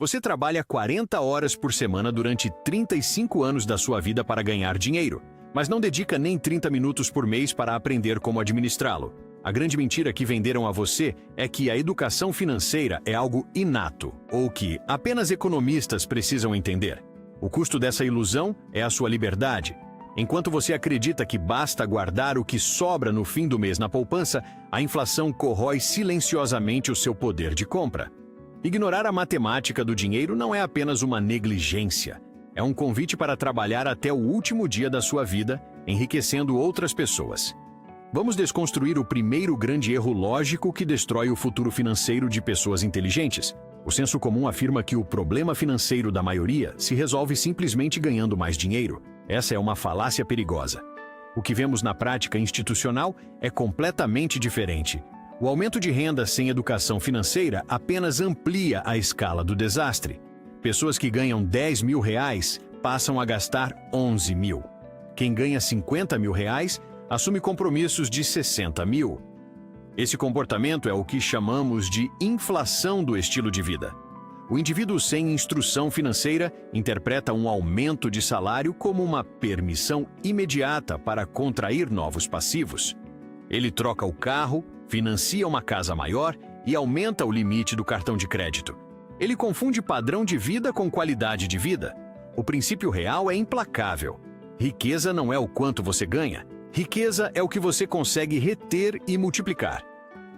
Você trabalha 40 horas por semana durante 35 anos da sua vida para ganhar dinheiro, mas não dedica nem 30 minutos por mês para aprender como administrá-lo. A grande mentira que venderam a você é que a educação financeira é algo inato, ou que apenas economistas precisam entender. O custo dessa ilusão é a sua liberdade. Enquanto você acredita que basta guardar o que sobra no fim do mês na poupança, a inflação corrói silenciosamente o seu poder de compra. Ignorar a matemática do dinheiro não é apenas uma negligência. É um convite para trabalhar até o último dia da sua vida, enriquecendo outras pessoas. Vamos desconstruir o primeiro grande erro lógico que destrói o futuro financeiro de pessoas inteligentes. O senso comum afirma que o problema financeiro da maioria se resolve simplesmente ganhando mais dinheiro. Essa é uma falácia perigosa. O que vemos na prática institucional é completamente diferente. O aumento de renda sem educação financeira apenas amplia a escala do desastre. Pessoas que ganham 10 mil reais passam a gastar 11 mil. Quem ganha 50 mil reais assume compromissos de 60 mil. Esse comportamento é o que chamamos de inflação do estilo de vida. O indivíduo sem instrução financeira interpreta um aumento de salário como uma permissão imediata para contrair novos passivos. Ele troca o carro, financia uma casa maior e aumenta o limite do cartão de crédito. Ele confunde padrão de vida com qualidade de vida. O princípio real é implacável. Riqueza não é o quanto você ganha. Riqueza é o que você consegue reter e multiplicar.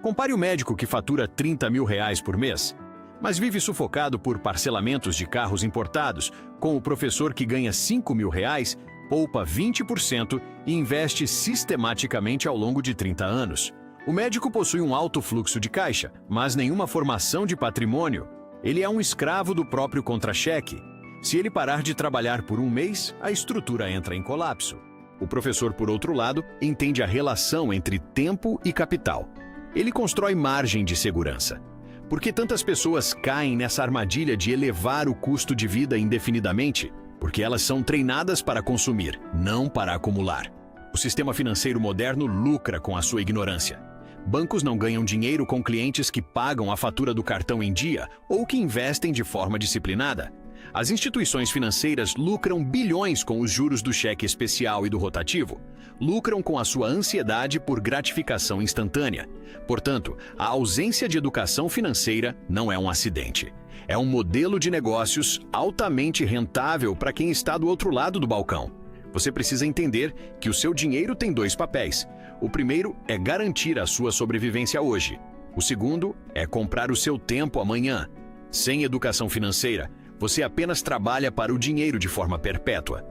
Compare o médico que fatura 30 mil reais por mês, mas vive sufocado por parcelamentos de carros importados, com o professor que ganha 5 mil reais, poupa 20% e investe sistematicamente ao longo de 30 anos. O médico possui um alto fluxo de caixa, mas nenhuma formação de patrimônio. Ele é um escravo do próprio contra-cheque. Se ele parar de trabalhar por um mês, a estrutura entra em colapso. O professor, por outro lado, entende a relação entre tempo e capital. Ele constrói margem de segurança. Por que tantas pessoas caem nessa armadilha de elevar o custo de vida indefinidamente? Porque elas são treinadas para consumir, não para acumular. O sistema financeiro moderno lucra com a sua ignorância. Bancos não ganham dinheiro com clientes que pagam a fatura do cartão em dia ou que investem de forma disciplinada. As instituições financeiras lucram bilhões com os juros do cheque especial e do rotativo. Lucram com a sua ansiedade por gratificação instantânea. Portanto, a ausência de educação financeira não é um acidente. É um modelo de negócios altamente rentável para quem está do outro lado do balcão. Você precisa entender que o seu dinheiro tem dois papéis. O primeiro é garantir a sua sobrevivência hoje. O segundo é comprar o seu tempo amanhã. Sem educação financeira, você apenas trabalha para o dinheiro de forma perpétua.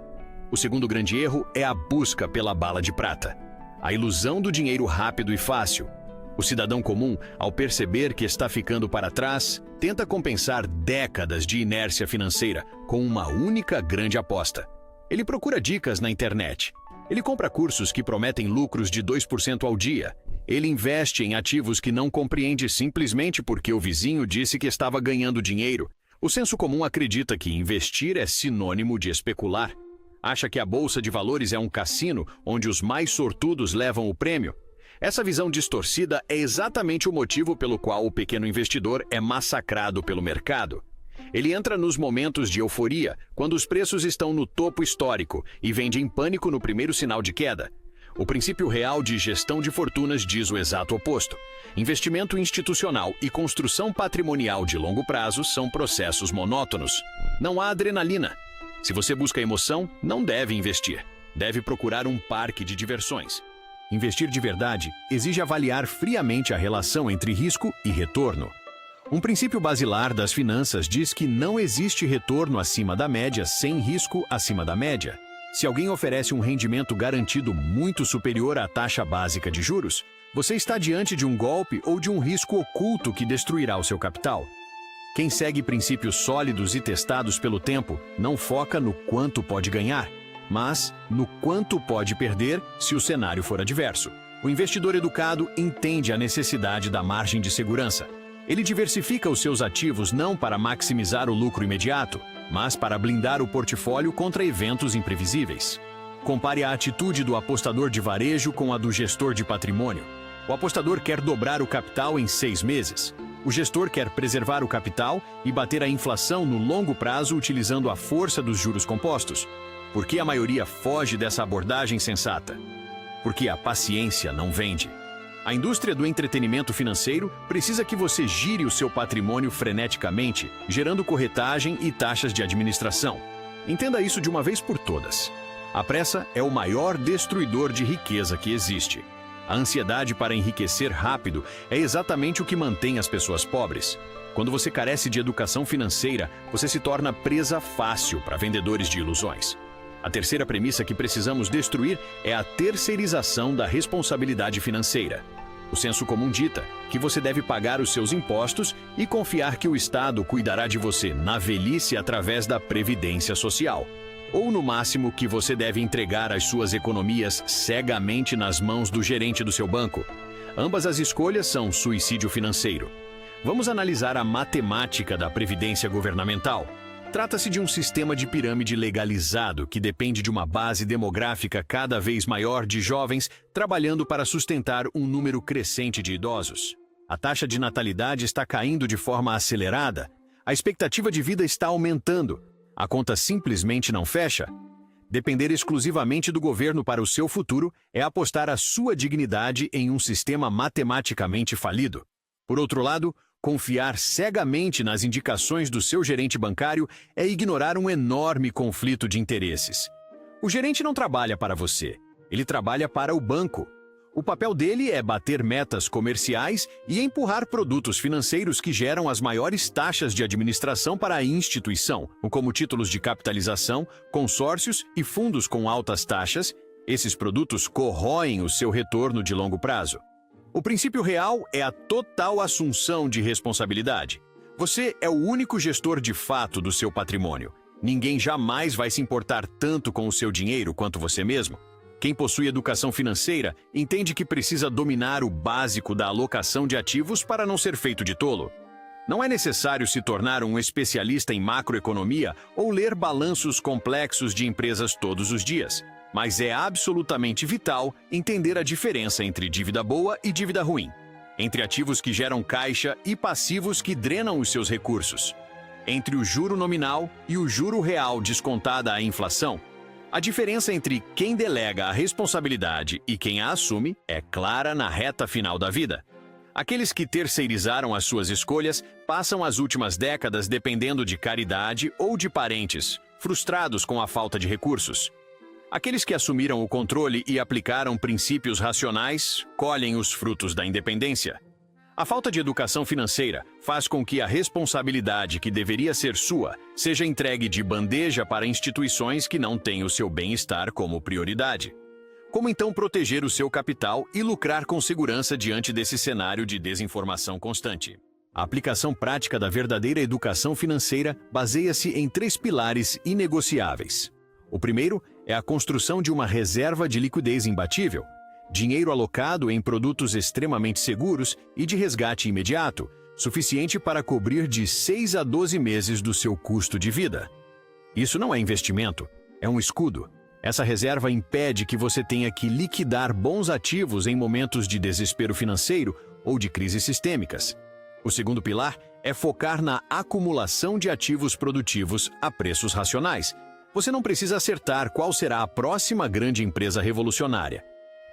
O segundo grande erro é a busca pela bala de prata. A ilusão do dinheiro rápido e fácil. O cidadão comum, ao perceber que está ficando para trás, tenta compensar décadas de inércia financeira com uma única grande aposta. Ele procura dicas na internet. Ele compra cursos que prometem lucros de 2% ao dia. Ele investe em ativos que não compreende simplesmente porque o vizinho disse que estava ganhando dinheiro. O senso comum acredita que investir é sinônimo de especular. Acha que a bolsa de valores é um cassino onde os mais sortudos levam o prêmio. Essa visão distorcida é exatamente o motivo pelo qual o pequeno investidor é massacrado pelo mercado. Ele entra nos momentos de euforia, quando os preços estão no topo histórico, e vende em pânico no primeiro sinal de queda. O princípio real de gestão de fortunas diz o exato oposto. Investimento institucional e construção patrimonial de longo prazo são processos monótonos. Não há adrenalina. Se você busca emoção, não deve investir. Deve procurar um parque de diversões. Investir de verdade exige avaliar friamente a relação entre risco e retorno. Um princípio basilar das finanças diz que não existe retorno acima da média sem risco acima da média. Se alguém oferece um rendimento garantido muito superior à taxa básica de juros, você está diante de um golpe ou de um risco oculto que destruirá o seu capital. Quem segue princípios sólidos e testados pelo tempo não foca no quanto pode ganhar, mas no quanto pode perder se o cenário for adverso. O investidor educado entende a necessidade da margem de segurança. Ele diversifica os seus ativos não para maximizar o lucro imediato, mas para blindar o portfólio contra eventos imprevisíveis. Compare a atitude do apostador de varejo com a do gestor de patrimônio. O apostador quer dobrar o capital em 6 meses. O gestor quer preservar o capital e bater a inflação no longo prazo utilizando a força dos juros compostos. Por que a maioria foge dessa abordagem sensata? Porque a paciência não vende. A indústria do entretenimento financeiro precisa que você gire o seu patrimônio freneticamente, gerando corretagem e taxas de administração. Entenda isso de uma vez por todas. A pressa é o maior destruidor de riqueza que existe. A ansiedade para enriquecer rápido é exatamente o que mantém as pessoas pobres. Quando você carece de educação financeira, você se torna presa fácil para vendedores de ilusões. A terceira premissa que precisamos destruir é a terceirização da responsabilidade financeira. O senso comum dita que você deve pagar os seus impostos e confiar que o Estado cuidará de você na velhice através da Previdência Social. Ou, no máximo, que você deve entregar as suas economias cegamente nas mãos do gerente do seu banco. Ambas as escolhas são suicídio financeiro. Vamos analisar a matemática da previdência governamental. Trata-se de um sistema de pirâmide legalizado que depende de uma base demográfica cada vez maior de jovens trabalhando para sustentar um número crescente de idosos. A taxa de natalidade está caindo de forma acelerada. A expectativa de vida está aumentando. A conta simplesmente não fecha? Depender exclusivamente do governo para o seu futuro é apostar a sua dignidade em um sistema matematicamente falido. Por outro lado, confiar cegamente nas indicações do seu gerente bancário é ignorar um enorme conflito de interesses. O gerente não trabalha para você, ele trabalha para o banco. O papel dele é bater metas comerciais e empurrar produtos financeiros que geram as maiores taxas de administração para a instituição, como títulos de capitalização, consórcios e fundos com altas taxas. Esses produtos corroem o seu retorno de longo prazo. O princípio real é a total assunção de responsabilidade. Você é o único gestor de fato do seu patrimônio. Ninguém jamais vai se importar tanto com o seu dinheiro quanto você mesmo. Quem possui educação financeira entende que precisa dominar o básico da alocação de ativos para não ser feito de tolo. Não é necessário se tornar um especialista em macroeconomia ou ler balanços complexos de empresas todos os dias, mas é absolutamente vital entender a diferença entre dívida boa e dívida ruim, entre ativos que geram caixa e passivos que drenam os seus recursos, entre o juro nominal e o juro real descontada a inflação. A diferença entre quem delega a responsabilidade e quem a assume é clara na reta final da vida. Aqueles que terceirizaram as suas escolhas passam as últimas décadas dependendo de caridade ou de parentes, frustrados com a falta de recursos. Aqueles que assumiram o controle e aplicaram princípios racionais colhem os frutos da independência. A falta de educação financeira faz com que a responsabilidade que deveria ser sua seja entregue de bandeja para instituições que não têm o seu bem-estar como prioridade. Como então proteger o seu capital e lucrar com segurança diante desse cenário de desinformação constante? A aplicação prática da verdadeira educação financeira baseia-se em 3 pilares inegociáveis. O primeiro é a construção de uma reserva de liquidez imbatível, dinheiro alocado em produtos extremamente seguros e de resgate imediato, suficiente para cobrir de 6 a 12 meses do seu custo de vida. Isso não é investimento, é um escudo. Essa reserva impede que você tenha que liquidar bons ativos em momentos de desespero financeiro ou de crises sistêmicas. O segundo pilar é focar na acumulação de ativos produtivos a preços racionais. Você não precisa acertar qual será a próxima grande empresa revolucionária.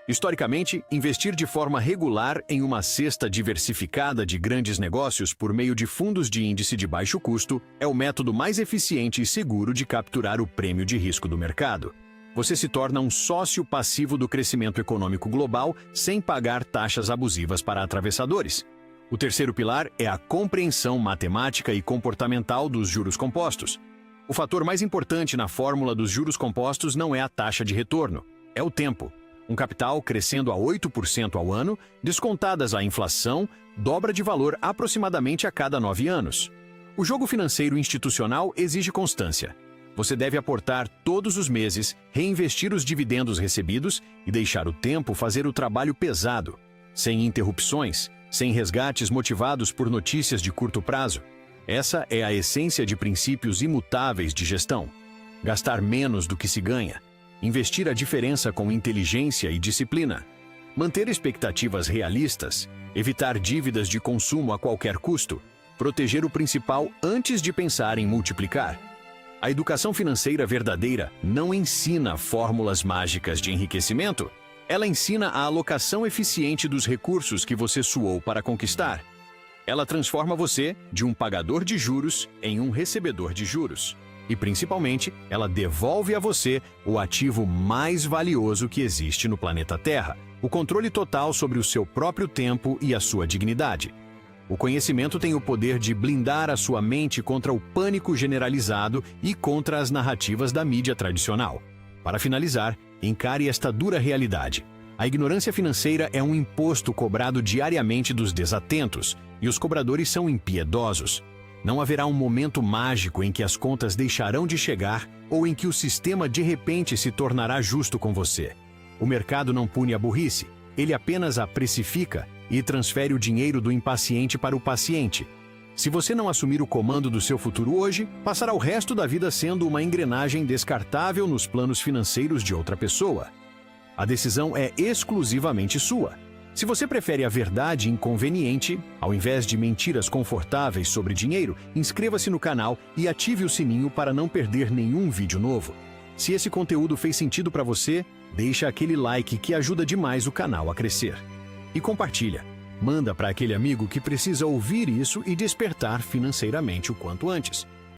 Historicamente, investir de forma regular em uma cesta diversificada de grandes negócios por meio de fundos de índice de baixo custo é o método mais eficiente e seguro de capturar o prêmio de risco do mercado. Você se torna um sócio passivo do crescimento econômico global sem pagar taxas abusivas para atravessadores. O terceiro pilar é a compreensão matemática e comportamental dos juros compostos. O fator mais importante na fórmula dos juros compostos não é a taxa de retorno, é o tempo. Um capital crescendo a 8% ao ano, descontadas a inflação, dobra de valor aproximadamente a cada 9 anos. O jogo financeiro institucional exige constância. Você deve aportar todos os meses, reinvestir os dividendos recebidos e deixar o tempo fazer o trabalho pesado, sem interrupções, sem resgates motivados por notícias de curto prazo. Essa é a essência de princípios imutáveis de gestão. Gastar menos do que se ganha. Investir a diferença com inteligência e disciplina. Manter expectativas realistas, evitar dívidas de consumo a qualquer custo, proteger o principal antes de pensar em multiplicar. A educação financeira verdadeira não ensina fórmulas mágicas de enriquecimento. Ela ensina a alocação eficiente dos recursos que você suou para conquistar. Ela transforma você de um pagador de juros em um recebedor de juros. E, principalmente, ela devolve a você o ativo mais valioso que existe no planeta Terra, o controle total sobre o seu próprio tempo e a sua dignidade. O conhecimento tem o poder de blindar a sua mente contra o pânico generalizado e contra as narrativas da mídia tradicional. Para finalizar, encare esta dura realidade. A ignorância financeira é um imposto cobrado diariamente dos desatentos, e os cobradores são impiedosos. Não haverá um momento mágico em que as contas deixarão de chegar ou em que o sistema de repente se tornará justo com você. O mercado não pune a burrice, ele apenas a precifica e transfere o dinheiro do impaciente para o paciente. Se você não assumir o comando do seu futuro hoje, passará o resto da vida sendo uma engrenagem descartável nos planos financeiros de outra pessoa. A decisão é exclusivamente sua. Se você prefere a verdade inconveniente, ao invés de mentiras confortáveis sobre dinheiro, inscreva-se no canal e ative o sininho para não perder nenhum vídeo novo. Se esse conteúdo fez sentido para você, deixa aquele like que ajuda demais o canal a crescer. E compartilha. Manda para aquele amigo que precisa ouvir isso e despertar financeiramente o quanto antes.